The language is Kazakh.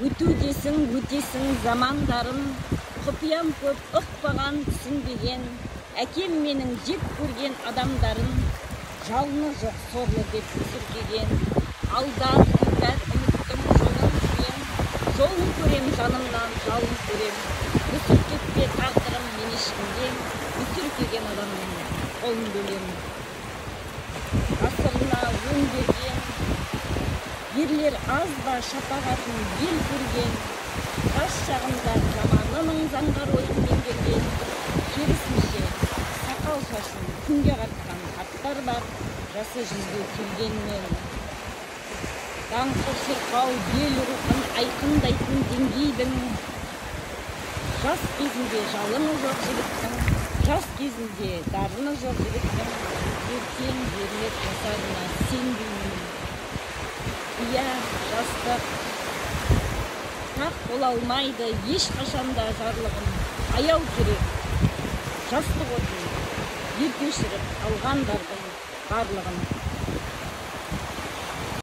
өтесің замандарын, құпиям көп ұқпаған түсінбеген, әкем менің жек көрген адамдарын, жалыны жоқ сорлы деп сүркеген, алдан үміттім жолын көрем жанымнан, жалын көрем, өсіп кетпе тағдырым мен ешкімге, өсіркеген адамның қолын бөлем. Ғасырына өң берген ерлер аз ба шапағатын ел көрген, жас шағында заманының заңғар ойын меңгерген, керісінше сақал шашын күнге қатқан қарттар бар, жасы жүзге келгенмен. Даңқы шырқау ел рухын айқындайтын деңгейдің, жас кезінде жалыны жоқ жігіттің, жас кезінде дарыны жоқ жігіттің, ертең ерлер жасарына сенбеймін. Иә, жастық тақ бола алмайды ешқашанда жарлығын, аяу керек жастық отын ерте өшіріп алғандардың барлығын.